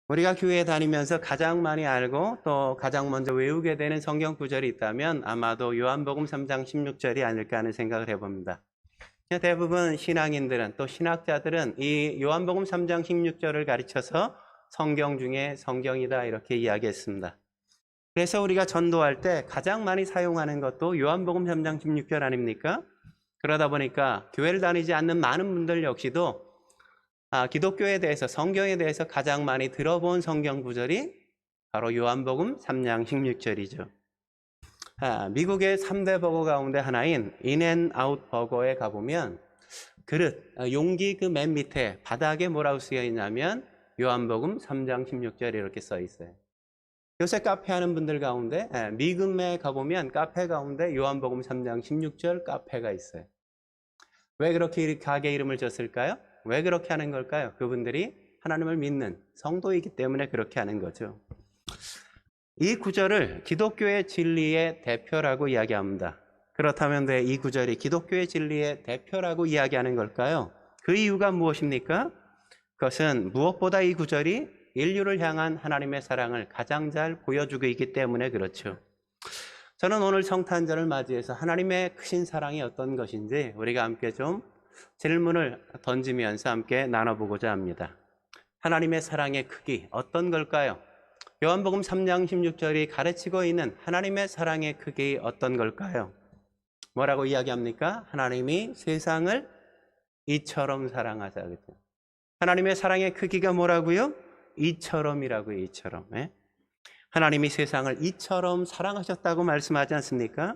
우리가 교회에 다니면서 가장 많이 알고 또 가장 먼저 외우게 되는 성경 구절이 있다면 아마도 요한복음 3장 16절이 아닐까 하는 생각을 해봅니다. 대부분 신앙인들은 또 신학자들은 이 요한복음 3장 16절을 가르쳐서 성경 중에 성경이다 이렇게 이야기했습니다. 그래서 우리가 전도할 때 가장 많이 사용하는 것도 요한복음 3장 16절 아닙니까? 그러다 보니까 교회를 다니지 않는 많은 분들 역시도 기독교에 대해서 성경에 대해서 가장 많이 들어본 성경 구절이 바로 요한복음 3장 16절이죠. 미국의 3대 버거 가운데 하나인 인앤아웃 버거에 가보면 그릇, 용기 그 맨 밑에 바닥에 뭐라고 쓰여 있냐면 요한복음 3장 16절 이렇게 써 있어요. 요새 카페 하는 분들 가운데 미금에 가보면 카페 가운데 요한복음 3장 16절 카페가 있어요. 왜 그렇게 가게 이름을 줬을까요? 왜 그렇게 하는 걸까요? 그분들이 하나님을 믿는 성도이기 때문에 그렇게 하는 거죠. 이 구절을 기독교의 진리의 대표라고 이야기합니다. 그렇다면 왜 이 구절이 기독교의 진리의 대표라고 이야기하는 걸까요? 그 이유가 무엇입니까? 그것은 무엇보다 이 구절이 인류를 향한 하나님의 사랑을 가장 잘 보여주고 있기 때문에 그렇죠. 저는 오늘 성탄절을 맞이해서 하나님의 크신 사랑이 어떤 것인지 우리가 함께 좀 질문을 던지면서 함께 나눠보고자 합니다. 하나님의 사랑의 크기 어떤 걸까요? 요한복음 3장 16절이 가르치고 있는 하나님의 사랑의 크기 어떤 걸까요? 뭐라고 이야기합니까? 하나님이 세상을 이처럼 사랑하자. 그렇죠? 하나님의 사랑의 크기가 뭐라고요? 이처럼이라고요. 이처럼. 하나님이 세상을 이처럼 사랑하셨다고 말씀하지 않습니까?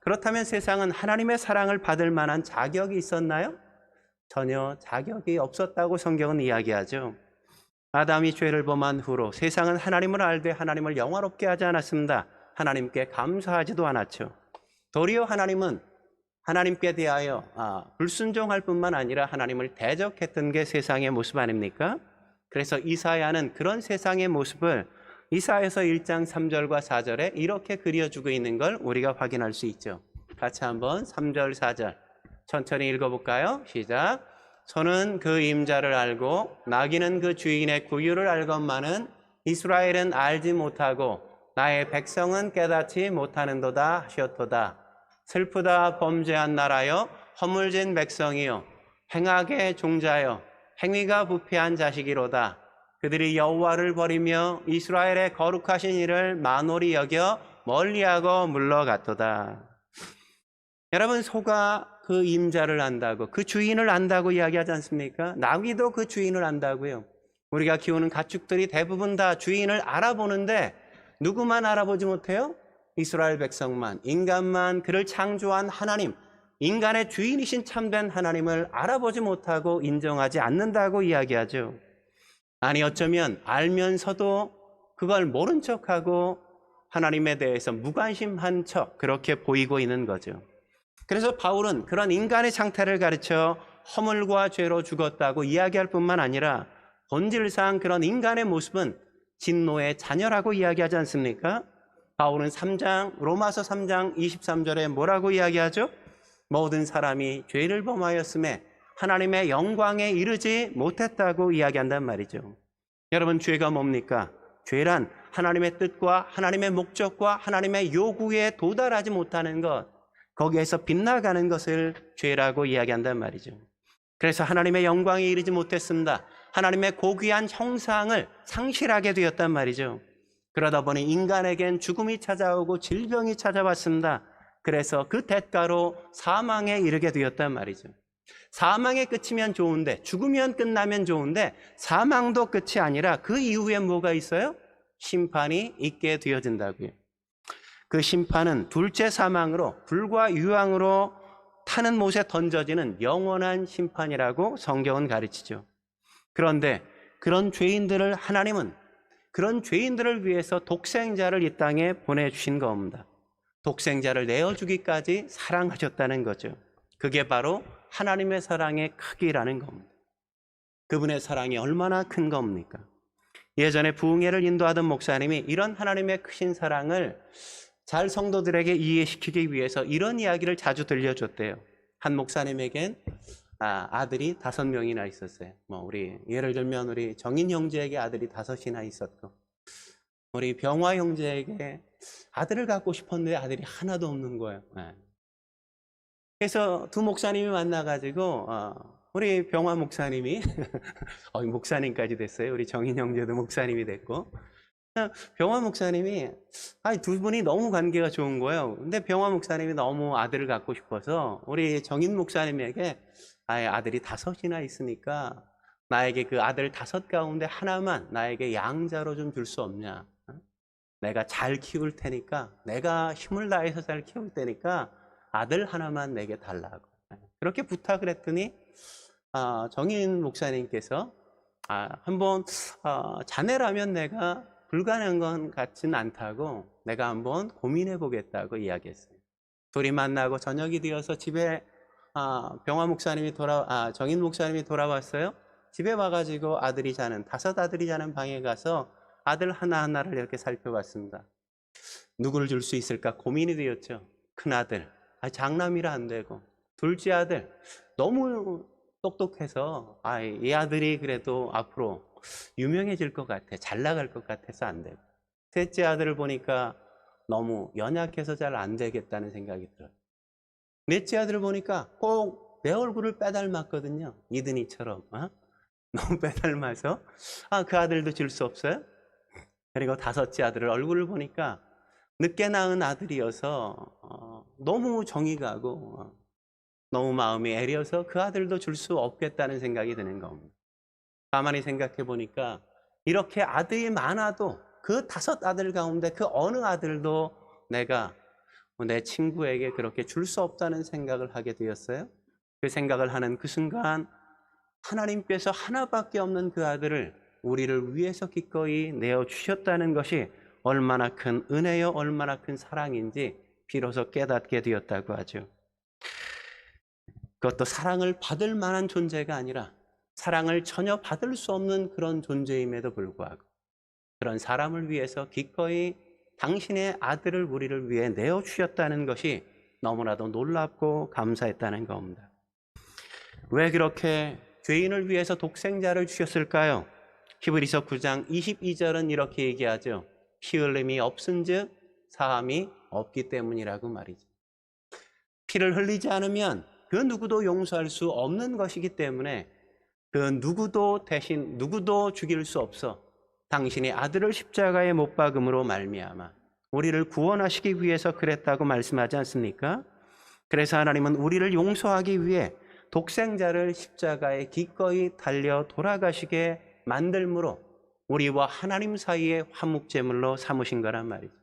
그렇다면 세상은 하나님의 사랑을 받을 만한 자격이 있었나요? 전혀 자격이 없었다고 성경은 이야기하죠. 아담이 죄를 범한 후로 세상은 하나님을 알되 하나님을 영화롭게 하지 않았습니다. 하나님께 감사하지도 않았죠. 도리어 하나님은 하나님께 대하여 불순종할 뿐만 아니라 하나님을 대적했던 게 세상의 모습 아닙니까? 그래서 이사야는 그런 세상의 모습을 이사야서 1장 3절과 4절에 이렇게 그려주고 있는 걸 우리가 확인할 수 있죠. 같이 한번 3절 4절 천천히 읽어볼까요? 시작. 소는 그 임자를 알고 나귀는 그 주인의 구유를 알건만은 이스라엘은 알지 못하고 나의 백성은 깨닫지 못하는도다 하셨도다. 슬프다 범죄한 나라여 허물진 백성이요 행악의 종자여 행위가 부패한 자식이로다. 그들이 여호와를 버리며 이스라엘의 거룩하신 이를 만홀히 여겨 멀리하고 물러갔도다. 여러분, 소가 그 임자를 안다고 그 주인을 안다고 이야기하지 않습니까? 나귀도 그 주인을 안다고요. 우리가 키우는 가축들이 대부분 다 주인을 알아보는데 누구만 알아보지 못해요? 이스라엘 백성만, 인간만 그를 창조한 하나님, 인간의 주인이신 참된 하나님을 알아보지 못하고 인정하지 않는다고 이야기하죠. 아니 어쩌면 알면서도 그걸 모른 척하고 하나님에 대해서 무관심한 척 그렇게 보이고 있는 거죠. 그래서 바울은 그런 인간의 상태를 가르쳐 허물과 죄로 죽었다고 이야기할 뿐만 아니라 본질상 그런 인간의 모습은 진노의 자녀라고 이야기하지 않습니까? 바울은 로마서 3장 23절에 뭐라고 이야기하죠? 모든 사람이 죄를 범하였음에 하나님의 영광에 이르지 못했다고 이야기한단 말이죠. 여러분, 죄가 뭡니까? 죄란 하나님의 뜻과 하나님의 목적과 하나님의 요구에 도달하지 못하는 것, 거기에서 빗나가는 것을 죄라고 이야기한단 말이죠. 그래서 하나님의 영광에 이르지 못했습니다. 하나님의 고귀한 형상을 상실하게 되었단 말이죠. 그러다 보니 인간에겐 죽음이 찾아오고 질병이 찾아왔습니다. 그래서 그 대가로 사망에 이르게 되었단 말이죠. 사망에 끝이면 좋은데, 죽으면 끝나면 좋은데 사망도 끝이 아니라 그 이후에 뭐가 있어요? 심판이 있게 되어진다고요. 그 심판은 둘째 사망으로 불과 유황으로 타는 못에 던져지는 영원한 심판이라고 성경은 가르치죠. 그런데 그런 죄인들을 하나님은 그런 죄인들을 위해서 독생자를 이 땅에 보내주신 겁니다. 독생자를 내어주기까지 사랑하셨다는 거죠. 그게 바로 하나님의 사랑의 크기라는 겁니다. 그분의 사랑이 얼마나 큰 겁니까? 예전에 부흥회를 인도하던 목사님이 이런 하나님의 크신 사랑을 잘 성도들에게 이해시키기 위해서 이런 이야기를 자주 들려줬대요. 한 목사님에겐 아들이 5명이나 있었어요. 뭐 우리 예를 들면 우리 정인 형제에게 아들이 5이나 있었고, 우리 병화 형제에게 아들을 갖고 싶었는데 아들이 하나도 없는 거예요. 예. 그래서 두 목사님이 만나가지고 우리 병화 목사님이 목사님까지 됐어요. 우리 정인 형제도 목사님이 됐고, 병화 목사님이 두 분이 너무 관계가 좋은 거예요. 근데 병화 목사님이 너무 아들을 갖고 싶어서 우리 정인 목사님에게 아들이 5이나 있으니까 나에게 그 아들 5 가운데 하나만 나에게 양자로 좀 줄 수 없냐? 내가 잘 키울 테니까, 내가 힘을 다해서 잘 키울 테니까 아들 하나만 내게 달라고 그렇게 부탁을 했더니 정인 목사님께서 한번 자네라면 내가 불가능한 건 같지는 않다고 내가 한번 고민해 보겠다고 이야기했어요. 둘이 만나고 저녁이 되어서 집에 병화 목사님이 정인 목사님이 돌아왔어요. 집에 와가지고 5 아들이 자는 방에 가서 아들 하나하나를 이렇게 살펴봤습니다. 누구를 줄 수 있을까 고민이 되었죠. 큰아들, 장남이라 안 되고, 둘째 아들, 너무 똑똑해서 이 아들이 그래도 앞으로 유명해질 것 같아, 잘 나갈 것 같아서 안 되고, 셋째 아들을 보니까 너무 연약해서 잘 안 되겠다는 생각이 들어요. 넷째 아들을 보니까 꼭 내 얼굴을 빼닮았거든요. 이든이처럼 너무 빼닮아서 그 아들도 줄 수 없어요. 그리고 5째 아들을 얼굴을 보니까 늦게 낳은 아들이어서 너무 정이 가고 너무 마음이 애려서 그 아들도 줄 수 없겠다는 생각이 드는 겁니다. 가만히 생각해 보니까 이렇게 아들이 많아도 그 5 아들 가운데 그 어느 아들도 내가 내 친구에게 그렇게 줄 수 없다는 생각을 하게 되었어요. 그 생각을 하는 그 순간 하나님께서 하나밖에 없는 그 아들을 우리를 위해서 기꺼이 내어주셨다는 것이 얼마나 큰 은혜요, 얼마나 큰 사랑인지 비로소 깨닫게 되었다고 하죠. 그것도 사랑을 받을 만한 존재가 아니라 사랑을 전혀 받을 수 없는 그런 존재임에도 불구하고 그런 사람을 위해서 기꺼이 당신의 아들을 우리를 위해 내어주셨다는 것이 너무나도 놀랍고 감사했다는 겁니다. 왜 그렇게 죄인을 위해서 독생자를 주셨을까요? 히브리서 9장 22절은 이렇게 얘기하죠. 피 흘림이 없은즉 사함이 없기 때문이라고 말이죠. 피를 흘리지 않으면 그 누구도 용서할 수 없는 것이기 때문에 그 누구도 죽일 수 없어 당신의 아들을 십자가에 못 박음으로 말미암아 우리를 구원하시기 위해서 그랬다고 말씀하지 않습니까? 그래서 하나님은 우리를 용서하기 위해 독생자를 십자가에 기꺼이 달려 돌아가시게 만들므로 우리와 하나님 사이의 화목제물로 삼으신 거란 말이죠.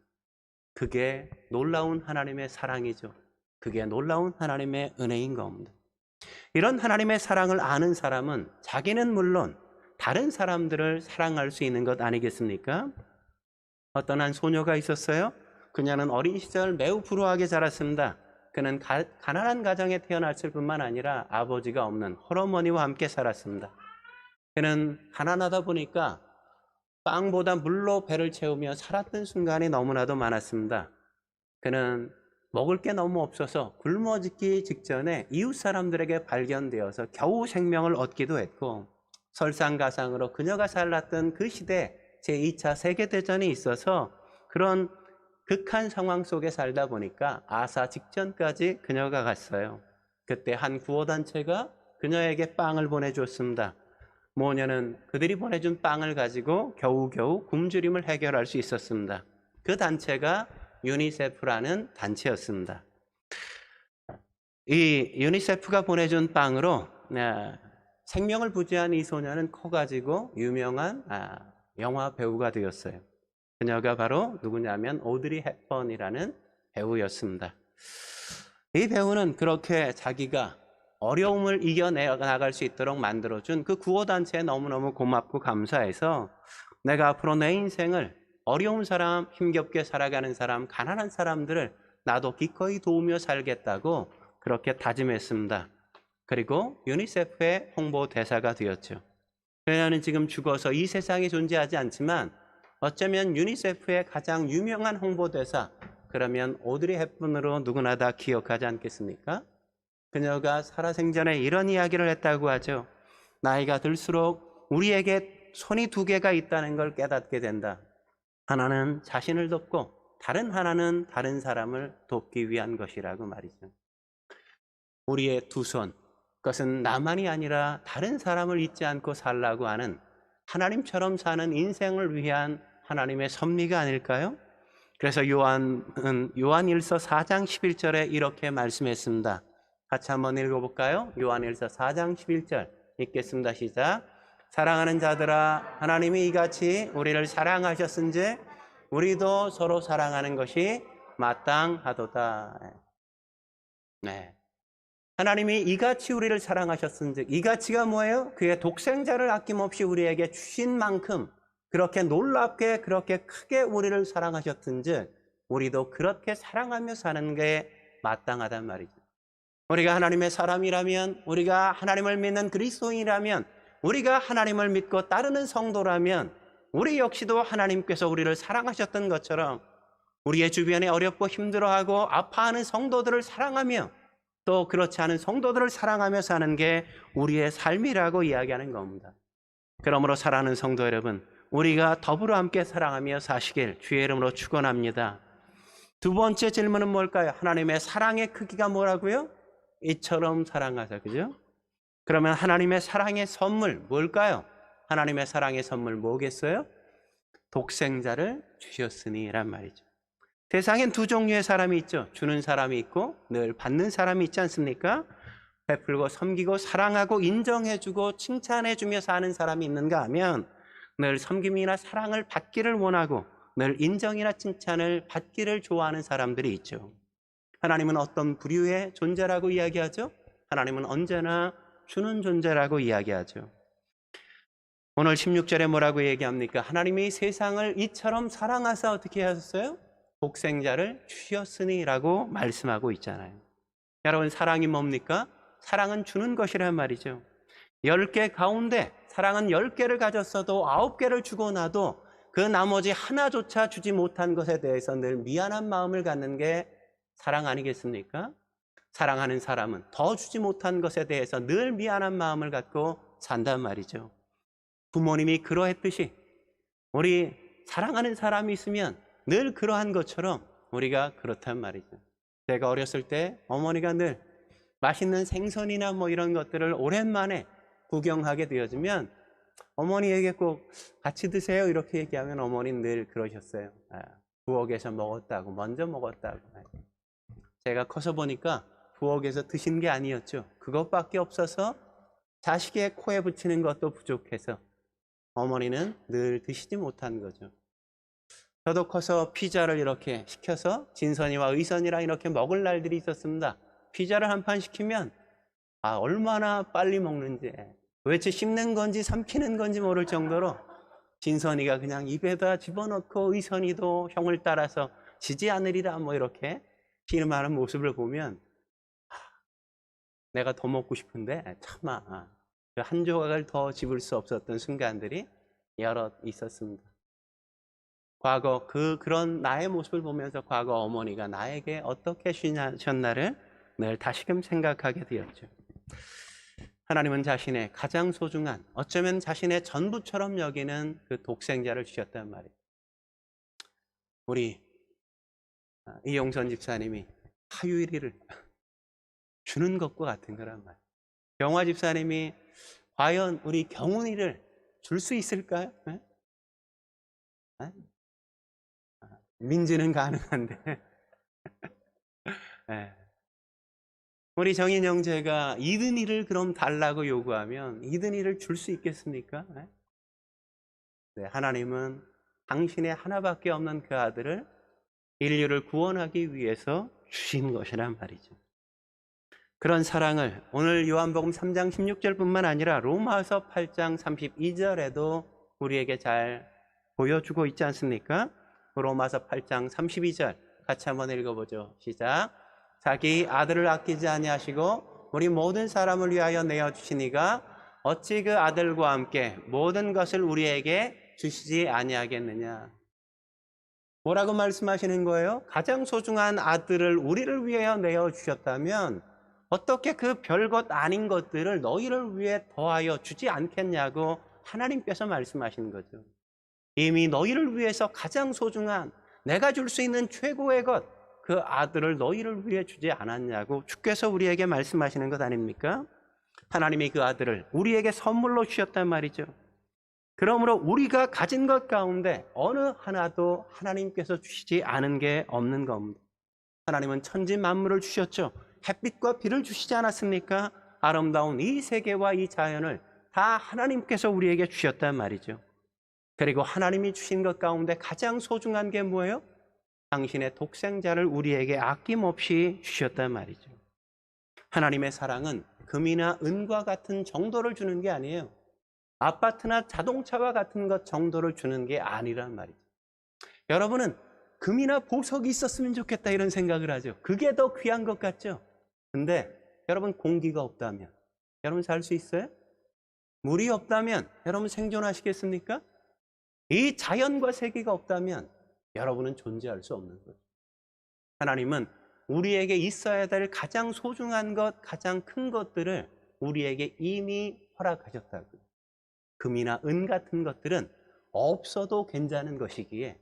그게 놀라운 하나님의 사랑이죠. 그게 놀라운 하나님의 은혜인 겁니다. 이런 하나님의 사랑을 아는 사람은 자기는 물론 다른 사람들을 사랑할 수 있는 것 아니겠습니까? 어떤 한 소녀가 있었어요. 그녀는 어린 시절 매우 불우하게 자랐습니다. 그는 가난한 가정에 태어났을 뿐만 아니라 아버지가 없는 홀어머니와 함께 살았습니다. 그는 가난하다 보니까 빵보다 물로 배를 채우며 살았던 순간이 너무나도 많았습니다. 그는 먹을 게 너무 없어서 굶어 죽기 직전에 이웃 사람들에게 발견되어서 겨우 생명을 얻기도 했고, 설상가상으로 그녀가 살았던 그 시대 제2차 세계대전이 있어서 그런 극한 상황 속에 살다 보니까 아사 직전까지 그녀가 갔어요. 그때 한 구호단체가 그녀에게 빵을 보내줬습니다. 모녀는 그들이 보내준 빵을 가지고 겨우겨우 굶주림을 해결할 수 있었습니다. 그 단체가 유니세프라는 단체였습니다. 이 유니세프가 보내준 빵으로 생명을 부지한 이 소녀는 커가지고 유명한 영화 배우가 되었어요. 그녀가 바로 누구냐면 오드리 헵번이라는 배우였습니다. 이 배우는 그렇게 자기가 어려움을 이겨나갈 수 있도록 만들어준 그 구호단체에 너무너무 고맙고 감사해서 내가 앞으로 내 인생을 어려운 사람, 힘겹게 살아가는 사람, 가난한 사람들을 나도 기꺼이 도우며 살겠다고 그렇게 다짐했습니다. 그리고 유니세프의 홍보 대사가 되었죠. 그녀는 지금 죽어서 이 세상에 존재하지 않지만 어쩌면 유니세프의 가장 유명한 홍보대사, 그러면 오드리 헵번으로 누구나 다 기억하지 않겠습니까? 그녀가 살아생전에 이런 이야기를 했다고 하죠. 나이가 들수록 우리에게 손이 두 개가 있다는 걸 깨닫게 된다. 하나는 자신을 돕고 다른 하나는 다른 사람을 돕기 위한 것이라고 말이죠. 우리의 두 손, 그것은 나만이 아니라 다른 사람을 잊지 않고 살라고 하는 하나님처럼 사는 인생을 위한 하나님의 섭리가 아닐까요? 그래서 요한일서 4장 11절에 이렇게 말씀했습니다. 같이 한번 읽어볼까요? 요한일서 4장 11절 읽겠습니다. 시작. 사랑하는 자들아, 하나님이 이같이 우리를 사랑하셨은즉 우리도 서로 사랑하는 것이 마땅하도다. 네. 하나님이 이같이 우리를 사랑하셨은즉, 이같이가 뭐예요? 그의 독생자를 아낌없이 우리에게 주신 만큼 그렇게 놀랍게 그렇게 크게 우리를 사랑하셨든즉 우리도 그렇게 사랑하며 사는 게 마땅하단 말이죠. 우리가 하나님의 사람이라면, 우리가 하나님을 믿는 그리스도인이라면, 우리가 하나님을 믿고 따르는 성도라면 우리 역시도 하나님께서 우리를 사랑하셨던 것처럼 우리의 주변에 어렵고 힘들어하고 아파하는 성도들을 사랑하며 또 그렇지 않은 성도들을 사랑하며 사는 게 우리의 삶이라고 이야기하는 겁니다. 그러므로 사랑하는 성도 여러분, 우리가 더불어 함께 사랑하며 사시길 주의 이름으로 축원합니다. 두 번째 질문은 뭘까요? 하나님의 사랑의 크기가 뭐라고요? 이처럼 사랑하자, 그죠? 그러면 하나님의 사랑의 선물 뭘까요? 하나님의 사랑의 선물 뭐겠어요? 독생자를 주셨으니란 말이죠. 세상엔 두 종류의 사람이 있죠. 주는 사람이 있고 늘 받는 사람이 있지 않습니까? 베풀고 섬기고 사랑하고 인정해주고 칭찬해주며 사는 사람이 있는가 하면 늘 섬김이나 사랑을 받기를 원하고 늘 인정이나 칭찬을 받기를 좋아하는 사람들이 있죠. 하나님은 어떤 부류의 존재라고 이야기하죠? 하나님은 언제나 주는 존재라고 이야기하죠. 오늘 16절에 뭐라고 얘기합니까? 하나님이 세상을 이처럼 사랑하사 어떻게 하셨어요? 독생자를 주셨으니 라고 말씀하고 있잖아요. 여러분, 사랑이 뭡니까? 사랑은 주는 것이란 말이죠. 10개 가운데 사랑은 10개를 가졌어도 9개를 주고 나도 그 나머지 하나조차 주지 못한 것에 대해서 늘 미안한 마음을 갖는 게 사랑 아니겠습니까? 사랑하는 사람은 더 주지 못한 것에 대해서 늘 미안한 마음을 갖고 산단 말이죠. 부모님이 그러했듯이 우리 사랑하는 사람이 있으면 늘 그러한 것처럼 우리가 그렇단 말이죠. 제가 어렸을 때 어머니가 늘 맛있는 생선이나 뭐 이런 것들을 오랜만에 구경하게 되어지면 어머니에게 꼭 같이 드세요 이렇게 얘기하면 어머니는 늘 그러셨어요. 부엌에서 먹었다고, 먼저 먹었다고. 제가 커서 보니까 부엌에서 드신 게 아니었죠. 그것밖에 없어서 자식의 코에 붙이는 것도 부족해서 어머니는 늘 드시지 못한 거죠. 저도 커서 피자를 이렇게 시켜서 진선이와 의선이랑 이렇게 먹을 날들이 있었습니다. 피자를 한 판 시키면 얼마나 빨리 먹는지, 도대체 씹는 건지 삼키는 건지 모를 정도로 진선이가 그냥 입에다 집어넣고 의선이도 형을 따라서 지지 않으리라 뭐 이렇게 씨름하는 모습을 보면 내가 더 먹고 싶은데 차마 한 조각을 더 집을 수 없었던 순간들이 여럿 있었습니다. 과거 그런 나의 모습을 보면서 과거 어머니가 나에게 어떻게 주셨나를 늘 다시금 생각하게 되었죠. 하나님은 자신의 가장 소중한, 어쩌면 자신의 전부처럼 여기는 그 독생자를 주셨단 말이에요. 우리 이용선 집사님이 하유일이를 주는 것과 같은 거란 말이에요. 경화 집사님이 과연 우리 경훈이를 줄 수 있을까요? 네? 민지는 가능한데 네. 우리 정인 형제가 이든이를 그럼 달라고 요구하면 이든이를 줄 수 있겠습니까? 네, 하나님은 당신의 하나밖에 없는 그 아들을 인류를 구원하기 위해서 주신 것이란 말이죠. 그런 사랑을 오늘 요한복음 3장 16절뿐만 아니라 로마서 8장 32절에도 우리에게 잘 보여주고 있지 않습니까? 로마서 8장 32절 같이 한번 읽어보죠. 시작. 자기 아들을 아끼지 아니하시고 우리 모든 사람을 위하여 내어주시니가 어찌 그 아들과 함께 모든 것을 우리에게 주시지 아니하겠느냐. 뭐라고 말씀하시는 거예요? 가장 소중한 아들을 우리를 위하여 내어주셨다면 어떻게 그 별것 아닌 것들을 너희를 위해 더하여 주지 않겠냐고 하나님께서 말씀하시는 거죠. 이미 너희를 위해서 가장 소중한 내가 줄 수 있는 최고의 것, 그 아들을 너희를 위해 주지 않았냐고 주께서 우리에게 말씀하시는 것 아닙니까? 하나님이 그 아들을 우리에게 선물로 주셨단 말이죠. 그러므로 우리가 가진 것 가운데 어느 하나도 하나님께서 주시지 않은 게 없는 겁니다. 하나님은 천지 만물을 주셨죠. 햇빛과 비를 주시지 않았습니까? 아름다운 이 세계와 이 자연을 다 하나님께서 우리에게 주셨단 말이죠. 그리고 하나님이 주신 것 가운데 가장 소중한 게 뭐예요? 당신의 독생자를 우리에게 아낌없이 주셨단 말이죠. 하나님의 사랑은 금이나 은과 같은 정도를 주는 게 아니에요. 아파트나 자동차와 같은 것 정도를 주는 게 아니란 말이죠. 여러분은 금이나 보석이 있었으면 좋겠다 이런 생각을 하죠. 그게 더 귀한 것 같죠? 근데 여러분 공기가 없다면 여러분 살 수 있어요? 물이 없다면 여러분 생존하시겠습니까? 이 자연과 세계가 없다면 여러분은 존재할 수 없는 거죠. 하나님은 우리에게 있어야 될 가장 소중한 것, 가장 큰 것들을 우리에게 이미 허락하셨다고요. 금이나 은 같은 것들은 없어도 괜찮은 것이기에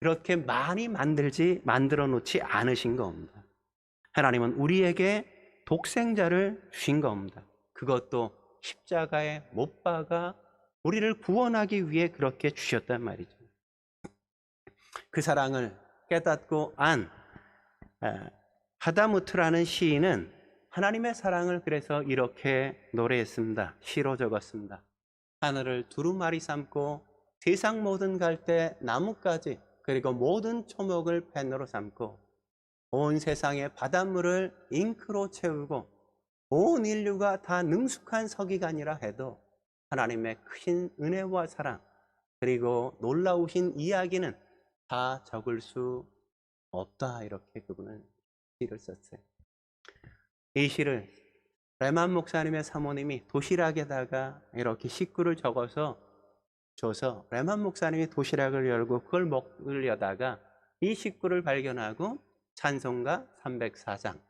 그렇게 많이 만들어 놓지 않으신 겁니다. 하나님은 우리에게 독생자를 주신 겁니다. 그것도 십자가에 못 박아 우리를 구원하기 위해 그렇게 주셨단 말이죠. 그 사랑을 깨닫고 안 하다무트라는 시인은 하나님의 사랑을 그래서 이렇게 노래했습니다. 시로 적었습니다. 하늘을 두루마리 삼고 세상 모든 갈대 나무까지 그리고 모든 초목을 펜으로 삼고 온 세상의 바닷물을 잉크로 채우고 온 인류가 다 능숙한 서기관이라 해도 하나님의 크신 은혜와 사랑 그리고 놀라우신 이야기는 다 적을 수 없다. 이렇게 그분은 시를 썼어요. 이 시를 레만 목사님의 사모님이 도시락에다가 이렇게 식구를 적어서 줘서 레만 목사님이 도시락을 열고 그걸 먹으려다가 이 식구를 발견하고 찬송가 304장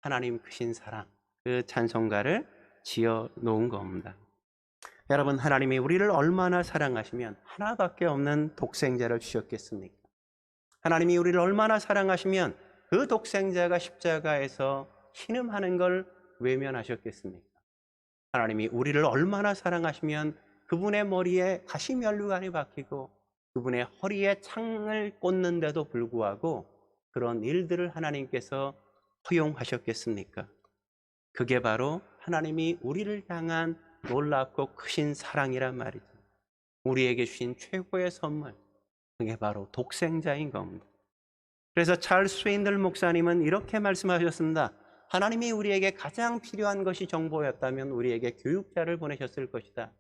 하나님 크신 사랑 그 찬송가를 지어 놓은 겁니다. 여러분, 하나님이 우리를 얼마나 사랑하시면 하나밖에 없는 독생자를 주셨겠습니까? 하나님이 우리를 얼마나 사랑하시면 그 독생자가 십자가에서 신음하는 걸 외면하셨겠습니까? 하나님이 우리를 얼마나 사랑하시면 그분의 머리에 가시면류관이 박히고 그분의 허리에 창을 꽂는데도 불구하고 그런 일들을 하나님께서 허용하셨겠습니까? 그게 바로 하나님이 우리를 향한 놀랍고 크신 사랑이란 말이죠. 우리에게 주신 최고의 선물, 그게 바로 독생자인 겁니다. 그래서 찰스 스웨인들 목사님은 이렇게 말씀하셨습니다. 하나님이 우리에게 가장 필요한 것이 정보였다면 우리에게 교육자를 보내셨을 것이다.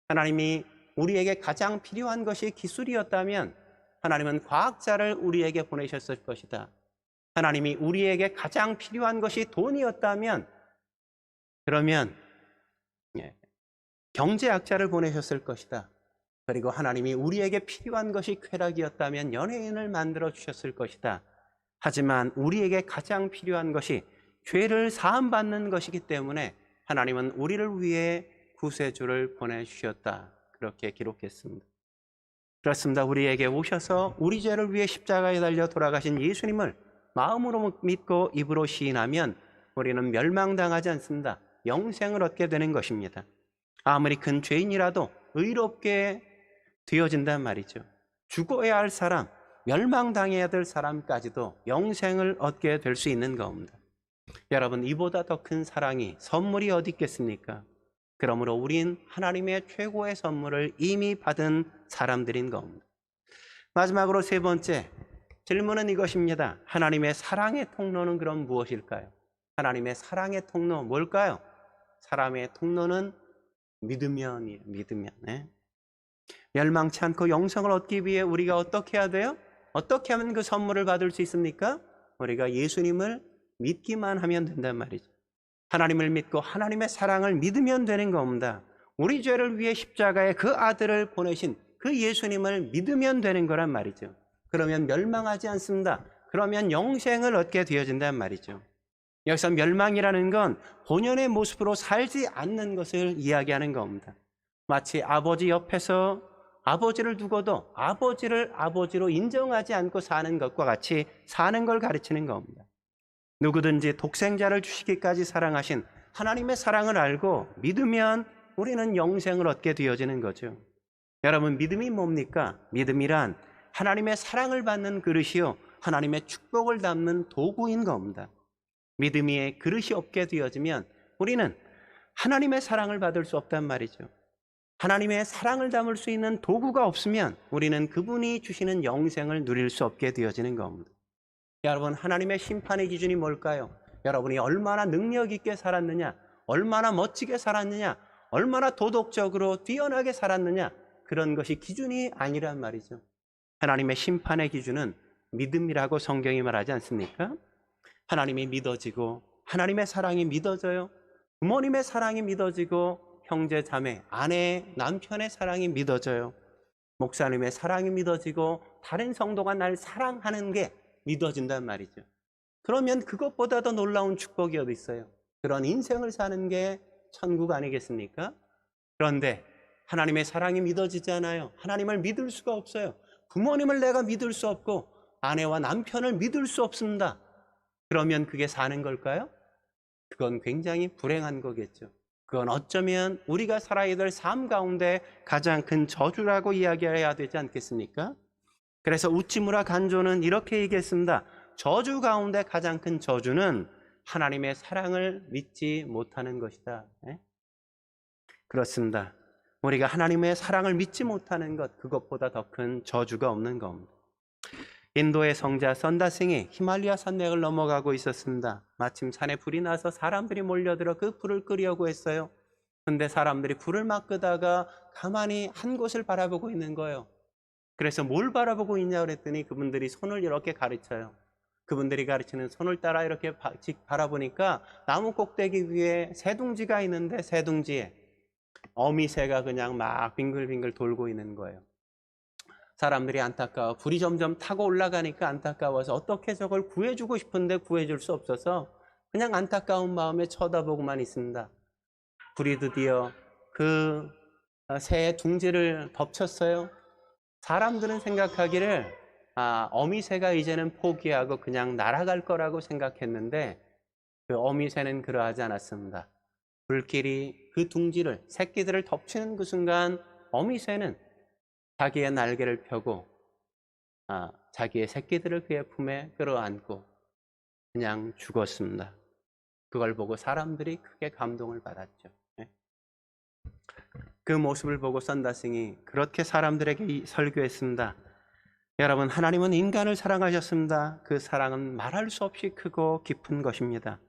하나님이 우리에게 가장 필요한 것이 기술이었다면 하나님은 과학자를 우리에게 보내셨을 것이다. 하나님이 우리에게 가장 필요한 것이 돈이었다면 그러면 경제학자를 보내셨을 것이다. 그리고 하나님이 우리에게 필요한 것이 쾌락이었다면 연예인을 만들어 주셨을 것이다. 하지만 우리에게 가장 필요한 것이 죄를 사함받는 것이기 때문에 하나님은 우리를 위해 구세주를 보내주셨다. 그렇게 기록했습니다. 그렇습니다. 우리에게 오셔서 우리 죄를 위해 십자가에 달려 돌아가신 예수님을 마음으로 믿고 입으로 시인하면 우리는 멸망당하지 않습니다. 영생을 얻게 되는 것입니다. 아무리 큰 죄인이라도 의롭게 되어진단 말이죠. 죽어야 할 사람, 멸망당해야 될 사람까지도 영생을 얻게 될 수 있는 겁니다. 여러분, 이보다 더 큰 사랑이, 선물이 어디 있겠습니까? 그러므로 우린 하나님의 최고의 선물을 이미 받은 사람들인 겁니다. 마지막으로 세 번째 질문은 이것입니다. 하나님의 사랑의 통로는 그럼 무엇일까요? 하나님의 사랑의 통로 뭘까요? 사람의 통로는 믿으면이에요. 믿으면. 네. 멸망치 않고 영생을 얻기 위해 우리가 어떻게 해야 돼요? 어떻게 하면 그 선물을 받을 수 있습니까? 우리가 예수님을 믿기만 하면 된단 말이죠. 하나님을 믿고 하나님의 사랑을 믿으면 되는 겁니다. 우리 죄를 위해 십자가에 그 아들을 보내신 그 예수님을 믿으면 되는 거란 말이죠. 그러면 멸망하지 않습니다. 그러면 영생을 얻게 되어진단 말이죠. 여기서 멸망이라는 건 본연의 모습으로 살지 않는 것을 이야기하는 겁니다. 마치 아버지 옆에서 아버지를 두고도 아버지를 아버지로 인정하지 않고 사는 것과 같이 사는 걸 가르치는 겁니다. 누구든지 독생자를 주시기까지 사랑하신 하나님의 사랑을 알고 믿으면 우리는 영생을 얻게 되어지는 거죠. 여러분, 믿음이 뭡니까? 믿음이란 하나님의 사랑을 받는 그릇이요, 하나님의 축복을 담는 도구인 겁니다. 믿음의 그릇이 없게 되어지면 우리는 하나님의 사랑을 받을 수 없단 말이죠. 하나님의 사랑을 담을 수 있는 도구가 없으면 우리는 그분이 주시는 영생을 누릴 수 없게 되어지는 겁니다. 여러분, 하나님의 심판의 기준이 뭘까요? 여러분이 얼마나 능력 있게 살았느냐, 얼마나 멋지게 살았느냐, 얼마나 도덕적으로 뛰어나게 살았느냐, 그런 것이 기준이 아니란 말이죠. 하나님의 심판의 기준은 믿음이라고 성경이 말하지 않습니까? 하나님이 믿어지고 하나님의 사랑이 믿어져요. 부모님의 사랑이 믿어지고 형제, 자매, 아내, 남편의 사랑이 믿어져요. 목사님의 사랑이 믿어지고 다른 성도가 날 사랑하는 게 믿어진단 말이죠. 그러면 그것보다 더 놀라운 축복이 어디 있어요? 그런 인생을 사는 게 천국 아니겠습니까? 그런데 하나님의 사랑이 믿어지지 않아요. 하나님을 믿을 수가 없어요. 부모님을 내가 믿을 수 없고 아내와 남편을 믿을 수 없습니다. 그러면 그게 사는 걸까요? 그건 굉장히 불행한 거겠죠. 그건 어쩌면 우리가 살아야 될 삶 가운데 가장 큰 저주라고 이야기해야 되지 않겠습니까? 그래서 우치무라 간조는 이렇게 얘기했습니다. 저주 가운데 가장 큰 저주는 하나님의 사랑을 믿지 못하는 것이다. 네? 그렇습니다. 우리가 하나님의 사랑을 믿지 못하는 것, 그것보다 더 큰 저주가 없는 겁니다. 인도의 성자 선다싱이 히말리아 산맥을 넘어가고 있었습니다. 마침 산에 불이 나서 사람들이 몰려들어 그 불을 끄려고 했어요. 근데 사람들이 불을 막 끄다가 가만히 한 곳을 바라보고 있는 거예요. 그래서 뭘 바라보고 있냐 그랬더니 그분들이 손을 이렇게 가르쳐요. 그분들이 가르치는 손을 따라 이렇게 바라보니까 나무 꼭대기 위에 새둥지가 있는데 새둥지에 어미새가 그냥 막 빙글빙글 돌고 있는 거예요. 사람들이 안타까워 불이 점점 타고 올라가니까 안타까워서 어떻게 저걸 구해주고 싶은데 구해줄 수 없어서 그냥 안타까운 마음에 쳐다보고만 있습니다. 불이 드디어 그 새의 둥지를 덮쳤어요. 사람들은 생각하기를 어미새가 이제는 포기하고 그냥 날아갈 거라고 생각했는데 그 어미새는 그러하지 않았습니다. 불길이 그 둥지를 새끼들을 덮치는 그 순간 어미새는 자기의 날개를 펴고 자기의 새끼들을 그의 품에 끌어안고 그냥 죽었습니다. 그걸 보고 사람들이 크게 감동을 받았죠. 그 모습을 보고 선다싱이 그렇게 사람들에게 설교했습니다. 여러분, 하나님은 인간을 사랑하셨습니다. 그 사랑은 말할 수 없이 크고 깊은 것입니다.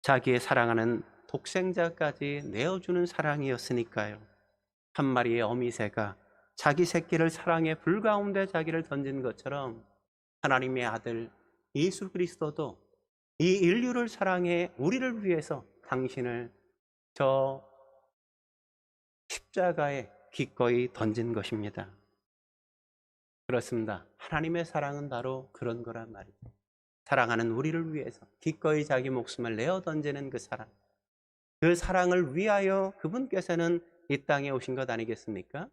자기의 사랑하는 독생자까지 내어주는 사랑이었으니까요. 한 마리의 어미새가 자기 새끼를 사랑의 불 가운데 자기를 던진 것처럼 하나님의 아들 예수 그리스도도 이 인류를 사랑해 우리를 위해서 당신을 저 십자가에 기꺼이 던진 것입니다. 그렇습니다. 하나님의 사랑은 바로 그런 거란 말이죠. 사랑하는 우리를 위해서 기꺼이 자기 목숨을 내어 던지는 그 사랑. 그 사랑을 위하여 그분께서는 이 땅에 오신 것 아니겠습니까?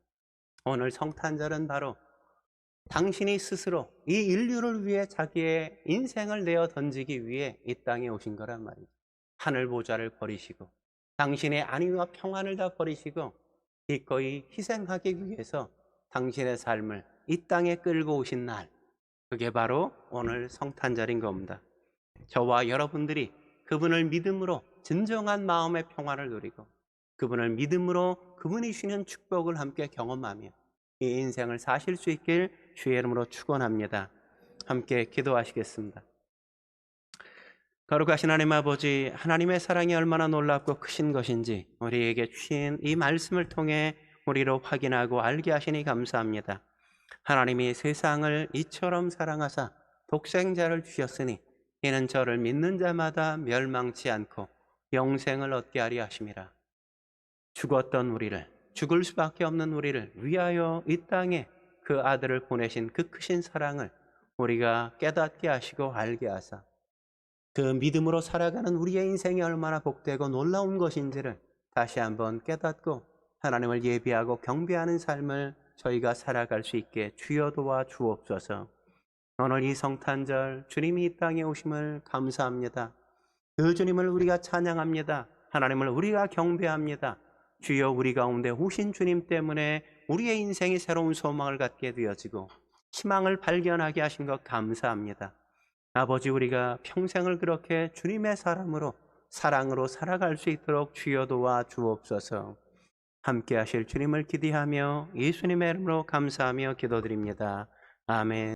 오늘 성탄절은 바로 당신이 스스로 이 인류를 위해 자기의 인생을 내어 던지기 위해 이 땅에 오신 거란 말이죠. 하늘 보좌를 버리시고 당신의 안위와 평안을 다 버리시고 기꺼이 희생하기 위해서 당신의 삶을 이 땅에 끌고 오신 날, 그게 바로 오늘 성탄절인 겁니다. 저와 여러분들이 그분을 믿음으로 진정한 마음의 평안을 누리고 그분을 믿음으로 그분이 주시는 축복을 함께 경험하며 이 인생을 사실 수 있길 주의 이름으로 축원합니다. 함께 기도하시겠습니다. 거룩하신 하나님 아버지, 하나님의 사랑이 얼마나 놀랍고 크신 것인지 우리에게 주신 이 말씀을 통해 우리로 확인하고 알게 하시니 감사합니다. 하나님이 세상을 이처럼 사랑하사 독생자를 주셨으니 이는 저를 믿는 자마다 멸망치 않고 영생을 얻게 하려 하심이라. 죽었던 우리를, 죽을 수밖에 없는 우리를 위하여 이 땅에 그 아들을 보내신 그 크신 사랑을 우리가 깨닫게 하시고 알게 하사 그 믿음으로 살아가는 우리의 인생이 얼마나 복되고 놀라운 것인지를 다시 한번 깨닫고 하나님을 예비하고 경배하는 삶을 저희가 살아갈 수 있게 주여 도와 주옵소서. 오늘 이 성탄절 주님이 이 땅에 오심을 감사합니다. 그 주님을 우리가 찬양합니다. 하나님을 우리가 경배합니다. 주여, 우리 가운데 오신 주님 때문에 우리의 인생이 새로운 소망을 갖게 되어지고 희망을 발견하게 하신 것 감사합니다. 아버지, 우리가 평생을 그렇게 주님의 사람으로 사랑으로 살아갈 수 있도록 주여 도와 주옵소서. 함께 하실 주님을 기대하며 예수님의 이름으로 감사하며 기도드립니다. 아멘.